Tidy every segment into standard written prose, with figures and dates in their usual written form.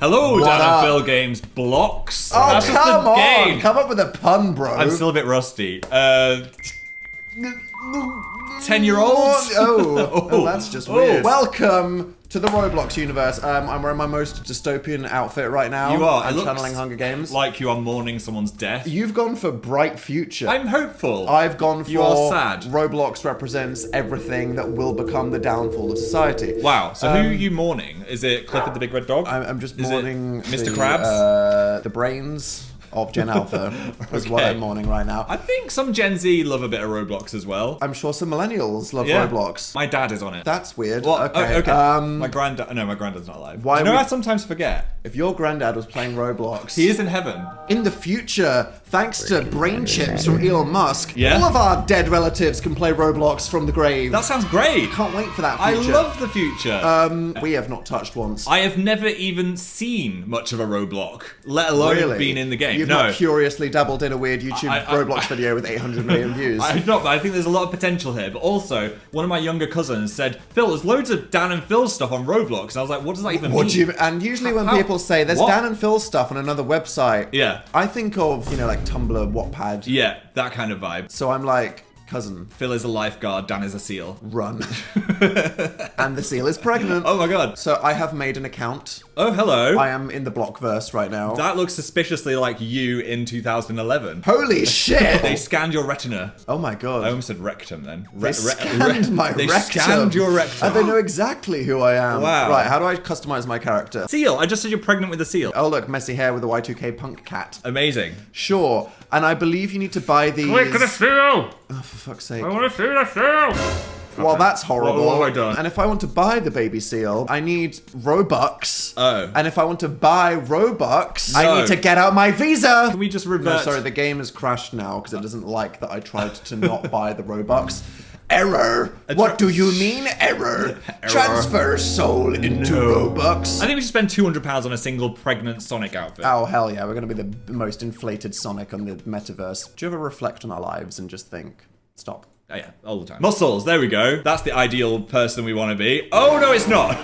Hello, What Dan up? and Phil Games Blocks. Oh, That's just come the on! game. Come up with a pun, bro. I'm still a bit rusty. 10-year-olds? Oh, that's just Oh. weird. Welcome to the Roblox universe. I'm wearing my most dystopian outfit right now. You are. I'm It looks channeling Hunger Games. Like you are mourning someone's death. You've gone for bright future. I'm hopeful. I've gone for You are sad. Roblox represents everything that will become the downfall of society. Wow. So who are you mourning? Is it Clifford the Big Red Dog? I'm just Is it mourning Mr. the, Krabs? the brains of Gen Alpha is what Okay. I'm mourning right now. I think some Gen Z love a bit of Roblox as well. I'm sure some millennials love Yeah. Roblox. My dad is on it. That's weird. What? Okay. Oh, okay. My granddad. No, my granddad's not alive. Why Do you know, would- I sometimes forget. If your granddad was playing Roblox, He is in heaven. in the future, thanks to brain chips from Elon Musk, Yeah? all of our dead relatives can play Roblox from the grave. That sounds great. Can't wait for that I future. love the future. We have not touched once. I have never even seen much of a Roblox, let alone Really? been in the game. You've no. not curiously dabbled in a weird YouTube Roblox video with 800 million views. I'm not, but I think there's a lot of potential here. But also, one of my younger cousins said, Phil, there's loads of Dan and Phil stuff on Roblox. And I was like, what does that even What mean? do you? And usually when How- people say there's what? Dan and Phil stuff on another website, Yeah. I think of like Tumblr, Wattpad. Yeah, that kind of vibe. So I'm like, cousin, Phil is a lifeguard, Dan is a seal. run. And the seal is pregnant. Oh my god. So I have made an account. Oh, hello. I am in the Blockverse right now. That looks suspiciously like you in 2011. Holy shit! They scanned your retina. Oh my god. I almost said rectum then. They scanned my They rectum. scanned your rectum. And they know exactly who I am. Wow. Right, how do I customize my character? Seal. I just said you're pregnant with a seal. Oh look, messy hair with a Y2K punk cat. Amazing. Sure. And I believe you need to buy these. seal! Oh, for fuck's sake. I want to see the seal! Well, that's horrible. What have I done? And if I want to buy the baby seal, I need Robux. Oh. And if I want to buy Robux, No. I need to get out my visa. Can we just No, revert? sorry, the game has crashed now because it doesn't like that I tried to not buy the Robux. Error. What do you mean, error? Transfer soul into Robux. I think we should spend £200 on a single pregnant Sonic outfit. Oh, hell yeah, we're going to be the most inflated Sonic on the metaverse. Do you ever reflect on our lives and just think, stop? Oh, yeah, all the time. Muscles, there we go. That's the ideal person we want to be. Oh, no, it's not.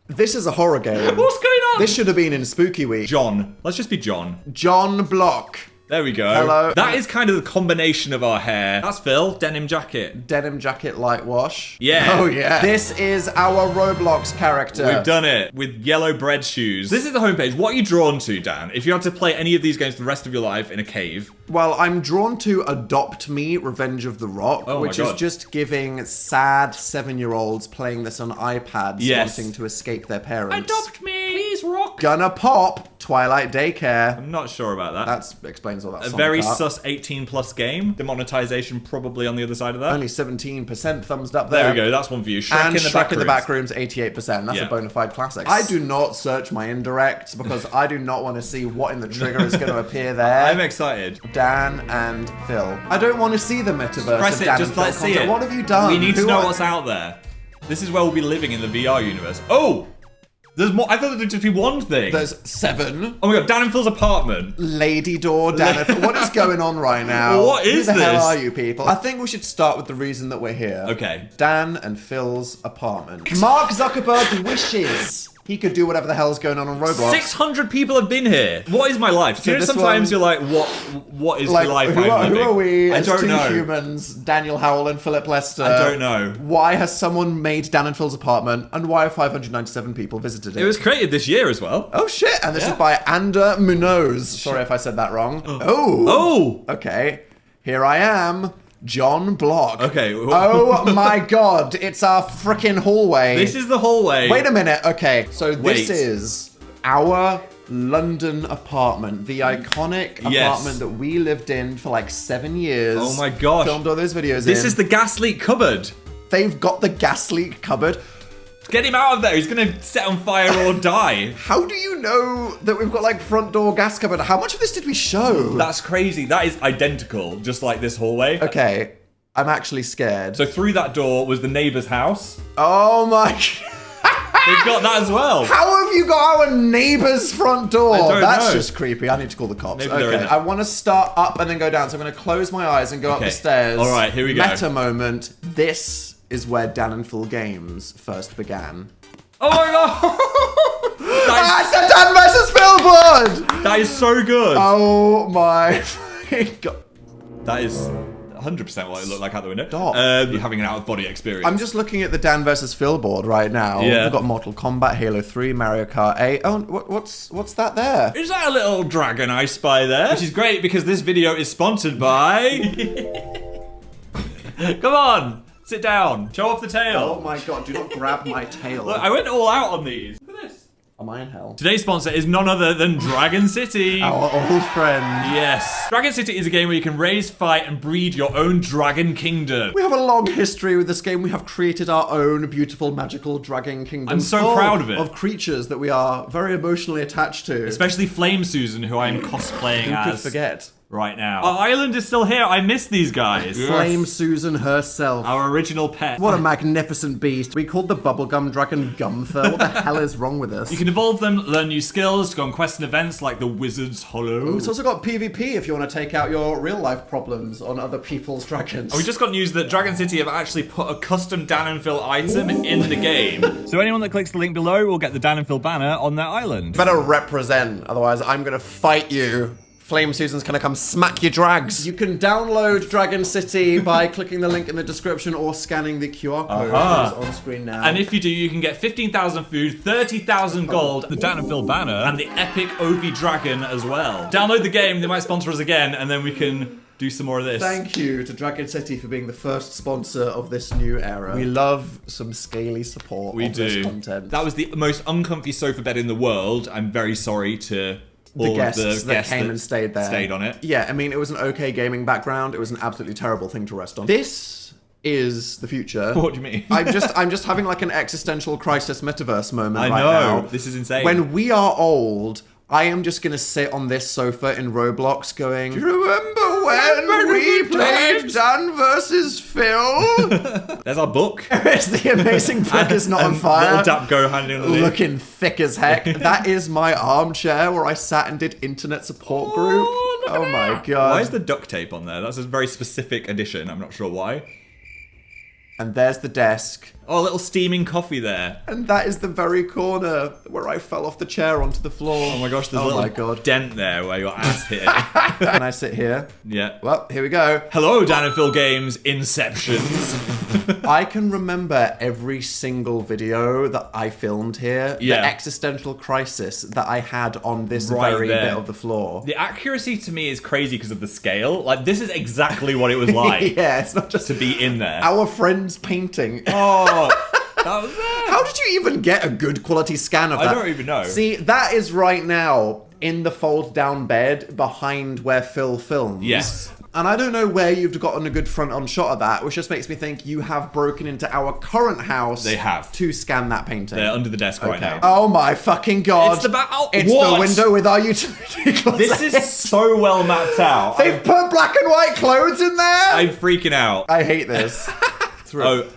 This is a horror game. What's going on? This should have been in Spooky Week. John. Let's just be John. John Block. There we go. Hello. That is kind of the combination of our hair. That's Phil. Denim jacket. Denim jacket light wash. Yeah. Oh yeah. This is our Roblox character. We've done it with yellow bread shoes. This is the homepage. What are you drawn to, Dan? If you had to play any of these games for the rest of your life in a cave. Well, I'm drawn to Adopt Me, Revenge of the Rock, Oh my which is God. just giving sad 7-year-olds playing this on iPads Yes. wanting to escape their parents. me, please rock. Gonna pop Twilight Daycare. I'm not sure about that. That explains all that. a song very part. sus 18 plus game. The monetization probably on the other side of that. Only 17% thumbs up there. There we go. That's one for you. Shrek And in the Shrek back in the rooms. back rooms, 88%. That's Yeah. a bona fide classic. I do not search my indirects because I do not want to see what in the trigger is going to appear there. I'm excited. Dan and Phil. I don't want to see the metaverse Press of it. Dan Just and Phil let's see content. it. What have you done? We need to Who know are- what's out there. This is where we'll be living in the VR universe. Oh, there's more. I thought there'd just be one thing. There's 7. Oh my god, Dan and Phil's apartment. Lady Door, Dan and Phil. What is going on right now? What is Who the hell this? are you people? I think we should start with the reason that we're here. Okay. Dan and Phil's apartment. Mark Zuckerberg wishes he could do whatever the hell's going on Roblox. 600 people have been here. What is my life? So Do you know this sometimes one- you're like, what is Like, the life who I'm are, living? who are we I as don't two know. humans, Daniel Howell and Philip Lester? I don't know. Why has someone made Dan and Phil's apartment, and why have 597 people visited it? It was created this year as well. Oh shit, and this Yeah. is by Ander Munoz. Sorry if I said that wrong. Oh. Oh! Okay, here I am, John Block. Okay. Oh my god, it's our frickin' hallway. This is the hallway. Wait a minute, okay, so Wait. this is our London apartment, the iconic Yes. apartment that we lived in for like 7 years. Oh my gosh. Filmed all those videos This in. is the gas leak cupboard. They've got the gas leak cupboard. Get him out of there. He's going to set on fire or die. How do you know that we've got like front door gas cupboard? How much of this did we show? That's crazy. That is identical, just like this hallway. Okay, I'm actually scared. So through that door was the neighbour's house. Oh my They've got that as well. How have you got our neighbour's front door? don't That's know. just creepy. I need to call the cops. Maybe they're in Okay, it. I want to start up and then go down. So I'm going to close my eyes and go up Okay. the stairs. All right, here we go. Meta moment. This is where Dan and Phil Games first began. Oh my god! That's the Dan versus Phil board! That is so good. Oh my god. That is 100% what it looked like out the window. Stop. You're having an out-of-body experience. I'm just looking at the Dan versus Phil board right now. Yeah. We've got Mortal Kombat, Halo 3, Mario Kart 8. Oh, what's that there? Is that a little dragon I spy there? Which is great because this video is sponsored by... Come on, sit down, show off the tail. Oh my god, do not grab my tail. Look, I went all out on these. Look at this. Am I in hell? Today's sponsor is none other than Dragon City. Our old friend. Yes. Dragon City is a game where you can raise, fight, and breed your own dragon kingdom. We have a long history with this game. We have created our own beautiful, magical dragon kingdom. I'm so full proud of it. Of creatures that we are very emotionally attached to. Especially Flame Susan, who I am cosplaying Who could as forget? right now. Our island is still here. I miss these guys. Flame Susan herself. Our original pet. What a magnificent beast. We called the bubblegum dragon Gunther. What the hell is wrong with us? You can evolve them, learn new skills, go on quests and events like the Wizard's Hollow. It's also got PvP if you want to take out your real life problems on other people's dragons. We just got news that Dragon City have actually put a custom Dan and Phil item in the game. So anyone that clicks the link below will get the Dan and Phil banner on their island. better represent, otherwise I'm gonna fight you. Flame Susan's gonna come smack your drags. You can download Dragon City by clicking the link in the description or scanning the QR code that is on screen now. And if you do, you can get 15,000 food, 30,000 gold, the Dan and Phil banner, and the epic Ovi Dragon as well. Download the game, they might sponsor us again, and then we can do some more of this. Thank you to Dragon City for being the first sponsor of this new era. We love some scaly support We of do. this content. That was the most uncomfy sofa bed in the world. I'm very sorry to all the guests, of the that came and stayed there. Stayed on it. Yeah, I mean, it was an okay gaming background. It was an absolutely terrible thing to rest on. This is the future. What do you mean? I'm just having like an existential crisis metaverse moment I right know. now. This is insane. When we are old, I am just gonna sit on this sofa in Roblox going, do you remember when we played Dan versus Phil? There's our book. It's the amazing book is not on And fire. Little Dap Go hand in the Looking thick as heck. That is my armchair where I sat and did internet support group. look at Oh my that. god. Why is the duct tape on there? That's a very specific edition. I'm not sure why. And there's the desk. Oh, a little steaming coffee there. And that is the very corner where I fell off the chair onto the floor. Oh my gosh, there's a Oh little my god. dent there where your ass hit. Can I sit here? Yeah. Well, here we go. Hello, Dan and Phil Games Inceptions. I can remember every single video that I filmed here. Yeah. The existential crisis that I had on this Right very there. bit of the floor. The accuracy to me is crazy because of the scale. Like, this is exactly what it was like Yeah, it's not just to be in there. our friend's painting. Oh, that was there. How did you even get a good quality scan of that? I don't even know. See, that is right now in the fold down bed behind where Phil films. Yes. And I don't know where you've gotten a good front on shot of that, which just makes me think you have broken into our current house. They have. To scan that painting. They're under the desk right now. Oh my fucking god. It's the It's what? the window with our utility closet. This is so well mapped out. They've put black and white clothes in there. I'm freaking out. I hate this. Oh.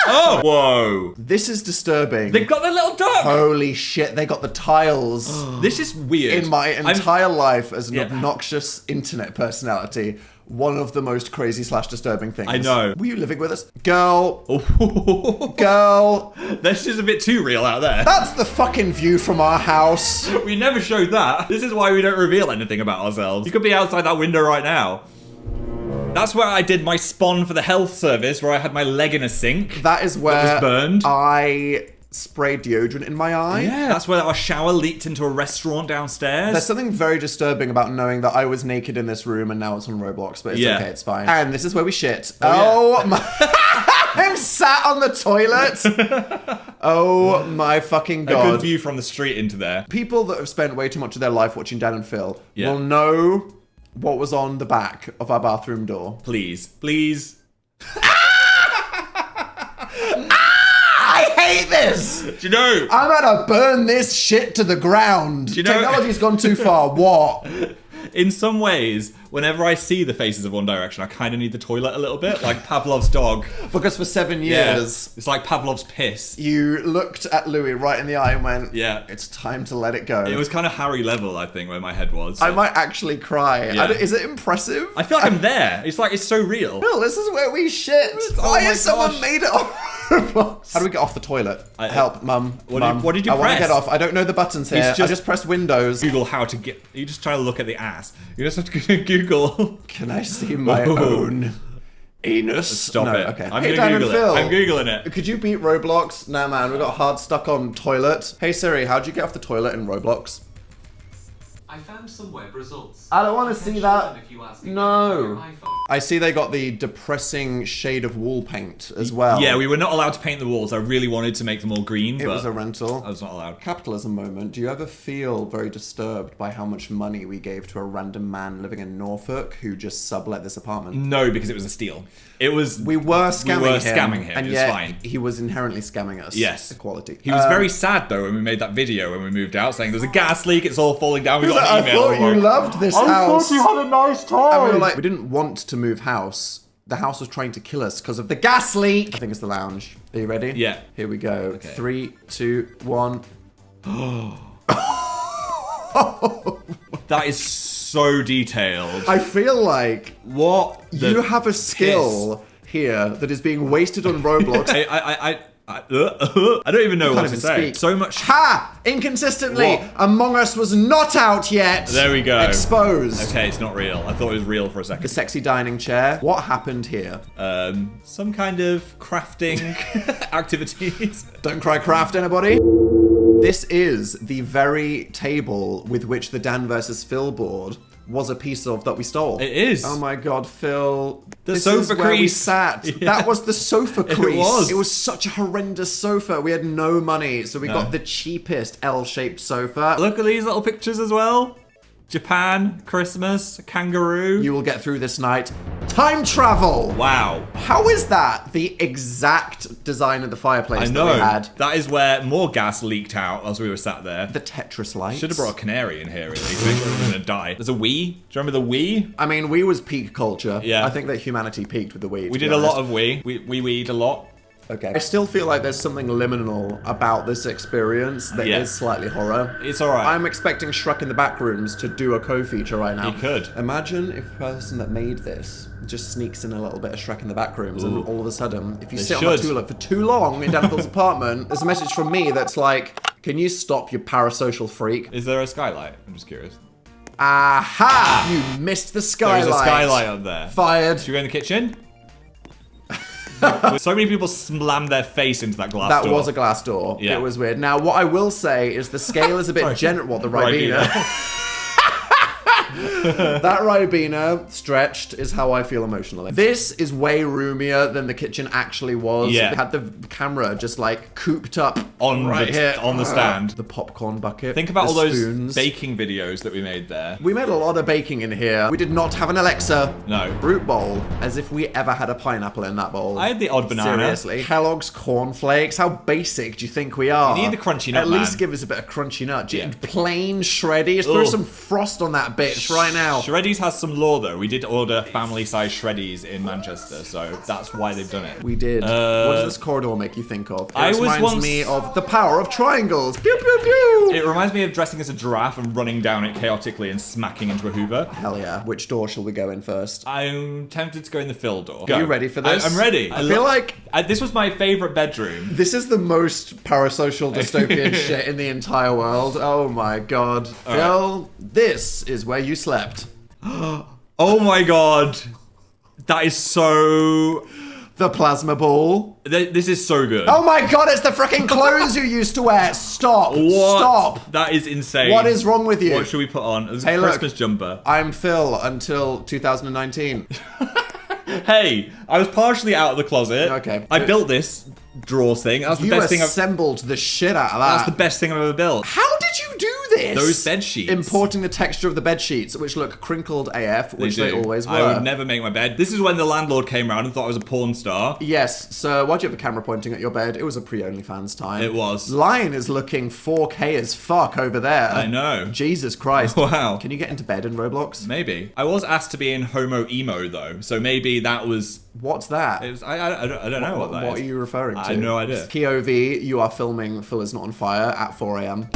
Oh. Whoa. This is disturbing. They've got their little duck. Holy shit, they got the tiles. This is weird. In my entire life as an Yeah. obnoxious internet personality, one of the most crazy / disturbing things. I know. Were you living with us? Girl. I'm... Girl. That's just a bit too real out there. That's the fucking view from our house. We never showed that. This is why we don't reveal anything about ourselves. You could be outside that window right now. That's where I did my spawn for the health service, where I had my leg in a sink. That is where was burned. I sprayed deodorant in my eye. Yeah, that's where our shower leaked into a restaurant downstairs. There's something very disturbing about knowing that I was naked in this room and now it's on Roblox, but it's Yeah. okay, it's fine. And this is where we shit. Oh, My... I'm sat on the toilet. Oh my fucking a god. good view from the street into there. People that have spent way too much of their life watching Dan and Phil Yeah. will know what was on the back of our bathroom door. Please, please. I hate this! Do you know? I'm gonna burn this shit to the ground. you know- Technology's gone too far. What? In some ways, whenever I see the faces of One Direction, I kind of need the toilet a little bit, like Pavlov's dog. Because for 7 Yeah, years, it's like Pavlov's piss. you looked at Louis right in the eye and went, Yeah. it's time to let it go. It was kind of Harry level, I think, where my head was. I might actually cry. Yeah. Is it impressive? I feel like I'm there. It's like, it's so real. Bill, this is where we shit. Oh Why my has someone gosh. made it on Roblox? How do we get off the toilet? Help, Mum. What did you I want to press? get off. I don't know the buttons here. I just pressed Windows. Google how to get. You just try to look at the ass. You just have to Google. Can I see my own anus? Stop it. Okay. I'm Hey, gonna Dan and Google Phil. it. I'm Googling it. Could you beat Roblox? Nah, man. We got hard stuck on toilet. Hey Siri, how'd you get off the toilet in Roblox? I found some web results. I don't want to can see show that. them if you ask No. again for your iPhone. I see they got the depressing shade of wall paint as well. Yeah, we were not allowed to paint the walls. I really wanted to make them all green, It but was a rental. I was not allowed. Capitalism moment. Do you ever feel very disturbed by how much money we gave to a random man living in Norfolk who just sublet this apartment? No, because it was a steal. It was. We were scamming him. And It was yet fine. he was inherently scamming us. Yes. Equality. He was very sad though when we made that video when we moved out, saying there's a gas leak, it's all falling down. We got an I email. thought you loved this house. had a nice time. And we were like, we didn't want to move house. The house was trying to kill us because of the gas leak. I think it's the lounge. Are you ready? Yeah. Here we go. Okay. 3, 2, 1. That is so detailed. I feel like What? you have a skill here that is being wasted on Roblox. I don't even know what to even say. speak. So much. Ha! Inconsistently, What? Among Us was not out yet. There we go. Exposed. Okay, it's not real. I thought it was real for a The second. sexy dining chair. What happened here? Some kind of crafting activities. Don't cry craft, anybody? This is the very table with which the Dan versus Phil board was a piece of that we stole. It is. Oh my god, Phil. This sofa is where we crease. sat. Yeah. That was the sofa crease. was. It was such a horrendous sofa. We had no money, so we No. got the cheapest L-shaped sofa. Look at these little pictures as well. Japan, Christmas, kangaroo. You will get through this night. Time travel! Wow. How is that the exact design of the fireplace I that know. we had? That is where more gas leaked out as we were sat there. The Tetris lights. Should have brought a canary in here, really. So we were gonna die. There's a Wii. Do you remember the Wii? I mean, Wii was peak culture. Yeah. I think that humanity peaked with the Wii. We did a lot of Wii. We Wii'd a lot. Okay. I still feel like there's something liminal about this experience that is Yeah. slightly horror. It's alright. I'm expecting Shrek in the Backrooms to do a co-feature right now. He could. Imagine if the person that made this just sneaks in a little bit of Shrek in the Backrooms, and all of a sudden, if you They sit on the should. toilet for too long in Danville's apartment, there's a message from me that's like, can you stop, you parasocial freak? Is there a skylight? I'm just curious. Aha! You missed the skylight. There's a skylight up there. Fired. Should we go in the kitchen? So many people slammed their face into that glass That door. was a glass door. Yeah. It was weird. Now, what I will say is the scale is a bit generous. What, the Ribena? That Ribena stretched is how I feel emotionally. This is way roomier than the kitchen actually was. Yeah. It had the camera just like cooped up on right the, here. on the stand. The popcorn bucket. Think about the all those spoons. baking videos that we made there. We made a lot of baking in here. We did not have an Alexa. No. Fruit bowl, as if we ever had a pineapple in that bowl. I had the odd banana. Seriously. Kellogg's cornflakes. How basic do you think we are? You need the crunchy nut, At least man. give us a bit of crunchy nut. Yeah. Plain shreddy. Just throw Ugh. some frost on that bitch right now. Shreddies has some lore though. We did order family-size Shreddies in Manchester, so that's why they've done it. We did. What does this corridor make you think of? It I was reminds once- me of the power of triangles. Pew pew pew. It reminds me of dressing as a giraffe and running down it chaotically and smacking into a Hoover. Hell yeah. Which door shall we go in first? I'm tempted to go in the Phil door. Are you ready for this? I'm ready. I feel like this was my favorite bedroom. this is the most parasocial dystopian shit in the entire world. Oh my god. Phil, this is where you slept. Oh my god. That is so... The plasma ball. This is so good. Oh my god, it's the freaking clothes you used to wear. Stop. What? Stop. That is insane. What is wrong with you? What should we put on? It's a Hey, look. Christmas jumper. I'm Phil until 2019. Hey, I was partially out of the closet. Okay. I built this drawers thing. That's the You best thing I've... assembled the shit out of that. That's the best thing I've ever built. How did you do this? Those bed sheets. Importing the texture of the bed sheets, which look crinkled AF, which they do. always were. I would never make my bed. This is when the landlord came around and thought I was a porn star. Yes, sir. Why'd you have a camera pointing at your bed? It was a pre-OnlyFans time. It was. Lion is looking 4K as fuck over there. I know. Jesus Christ. Wow. Can you get into bed in Roblox? Maybe. I was asked to be in Homo Emo though, so maybe that was... What's that? It was I don't know what that is. What are you referring to? I have no idea. POV, you are filming Phil is Not on Fire at 4 a.m.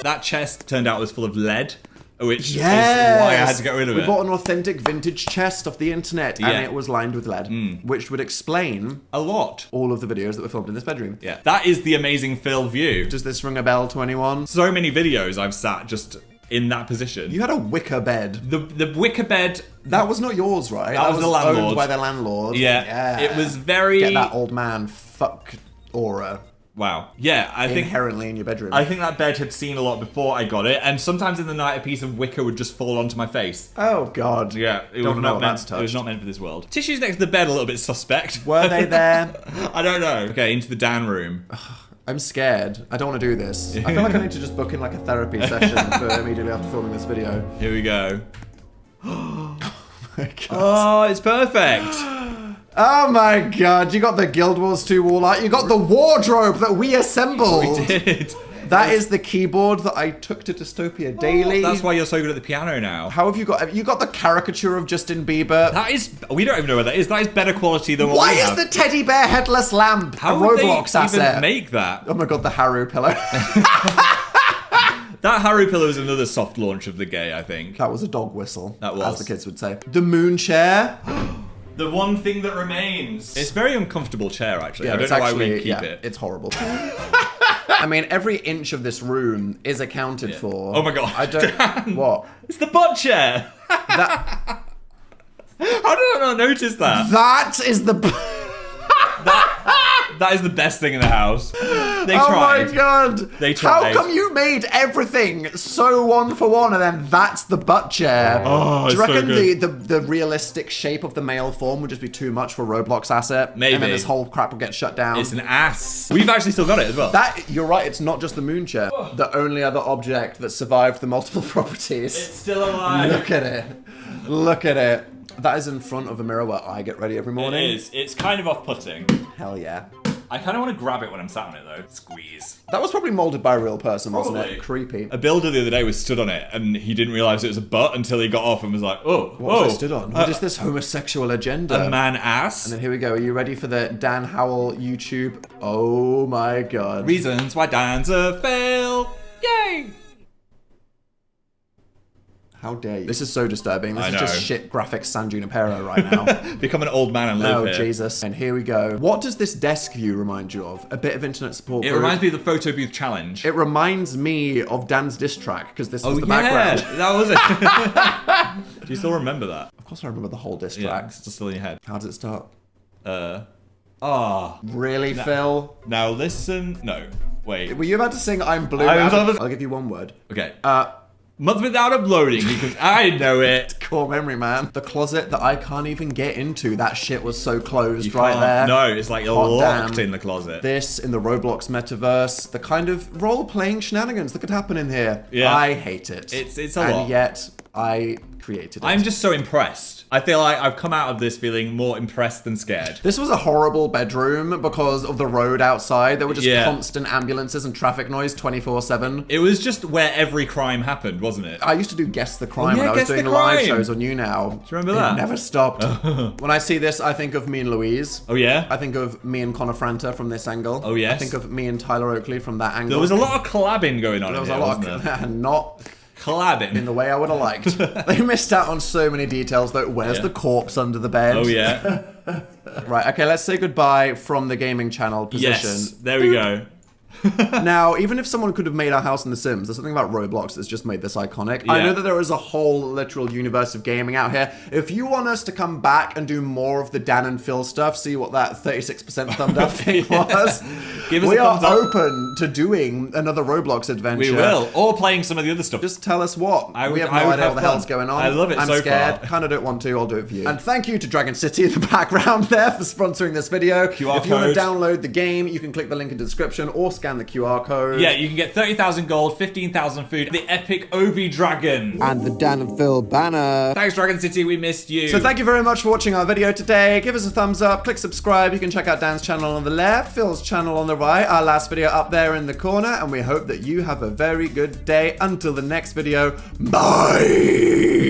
That chest turned out was full of lead. which Yes. is why I had to get rid of We it. bought an authentic vintage chest off the internet, Yeah. and it was lined with lead, which would explain A lot. all of the videos that were filmed in this bedroom. Yeah. That is the amazing Phil view. Does this ring a bell to anyone? So many videos I've sat just in that position. You had a wicker bed. The wicker bed. That was not yours, right? That was the landlord. Owned by the landlord. Yeah. It was very. Get that old man fuck aura Wow. Yeah, I think. inherently in your bedroom. I think that bed had seen a lot before I got it, and sometimes in the night a piece of wicker would just fall onto my face. Oh God. Yeah, it Don't was know not what meant. that's It was touched. not meant for this world. Tissues next to the bed a little bit suspect. Were they there? I don't know. Okay, into the Dan room. I'm scared. I don't want to do this. I feel like I need to just book in like a therapy session for immediately after filming this video. Here we go. My God. Oh, it's perfect. Oh my God! You got the Guild Wars 2 wall art. You got the wardrobe that we assembled. We did. That is the keyboard that I took to Dystopia Daily. That's why you're so good at the piano now. How have you got? Have you got the caricature of Justin Bieber? That is. We don't even know what that is. That is better quality than what Why we is have. the teddy bear headless lamp How a would Roblox they asset? even make that? Oh my God! The Haru pillow. That Haru pillow is another soft launch of the gay, I think. That was a dog whistle. That was. as the kids would say. The moon chair. The one thing that remains. It's a very uncomfortable chair, actually. I don't it's know why actually, we keep it. It's horrible. I mean, every inch of this room is accounted for. Oh my God. I don't. Dan. What? It's the butt chair. That. How did I not notice that? That is the. That is the best thing in the house. They Oh tried. my God! They tried. How come you made everything so one for one, and then that's the butt chair? Oh, Do you it's so reckon good. the realistic shape of the male form would just be too much for Roblox asset? Maybe. And then this whole crap will get shut down. It's an ass. We've actually still got it as well. That you're right. It's not just the moon chair. The only other object that survived the multiple properties. still alive. Look at it. Look at it. That is in front of a mirror where I get ready every It morning. is. It's kind of off-putting. Hell yeah. I kind of want to grab it when I'm sat on it, though. Squeeze. That was probably molded by a real person, wasn't Probably. it? Creepy. A builder the other day was stood on it, and he didn't realize it was a butt until he got off and was like, "Oh, What was I stood on? What is this homosexual agenda? a man ass." And then here we go. Are you ready for the Dan Howell YouTube? Oh my God. Reasons why Dan's a fail. Yay! How dare you? This is so disturbing. This I is know. just shit graphics San Junipero right now. Become an old man and live Oh, here. Jesus. And here we go. What does this desk view remind you of? A bit of internet support It group. reminds me of the photo booth challenge. It reminds me of Dan's diss track, because this was oh the yeah, background. that was it. Do you still remember that? Of course I remember the whole diss Yeah, track. it's still in your head. How does it start? Really, Phil? Now listen. No, wait. Were you about to sing I'm Blue? I was about to- I'll give you one word. Okay. Month Without uploading because I know it. Core memory, man. The closet that I can't even get into. That shit was so closed You right can't- there. No, it's like you're Hot locked damn. in the closet. This in the Roblox metaverse, the kind of role-playing shenanigans that could happen in here. Yeah. I hate it. It's a and lot. yet I created it. I'm just so impressed. I feel like I've come out of this feeling more impressed than scared. This was a horrible bedroom because of the road outside. There were just Yeah. constant ambulances and traffic noise 24/7. It was just where every crime happened, wasn't it? I used to do Guess the Crime yeah, when I was Guess the doing live Crime. shows on You Now. Do you remember that? It never stopped. When I see this, I think of me and Louise. Oh yeah? I think of me and Connor Franta from this angle. Oh, yes. I think of me and Tyler Oakley from that angle. There was a lot of collabing going on There was in a here, lot wasn't there? of not Collabing. in the way I would have liked. They missed out on so many details though. Where's Yeah. the corpse under the bed? Oh yeah. Right, okay, let's say goodbye from the gaming channel position. Yes. There we go. Now, even if someone could have made our house in The Sims, there's something about Roblox that's just made this iconic. I Yeah. know that there is a whole literal universe of gaming out here. If you want us to come back and do more of the Dan and Phil stuff, see what that 36% thumbed up thing was. Give us we a are thumbs up. open to doing another Roblox adventure. We will. Or playing some of the other stuff. Just tell us what. I We would- have I no would idea have what the fun. hell's going on. I love it I'm so scared. far. Kind of don't want to. I'll do it for you. And thank you to Dragon City in the background there for sponsoring this video. QR if you want code. to download the game, you can click the link in the description or scan the QR code. Yeah, you can get 30,000 gold, 15,000 food, the epic Ovi Dragon. And the Dan and Phil banner. Thanks, Dragon City. We missed you. So thank you very much for watching our video today. Give us a thumbs up, click subscribe. You can check out Dan's channel on the left, Phil's channel on the right, our last video up there in the corner, and we hope that you have a very good day. Until the next video, bye!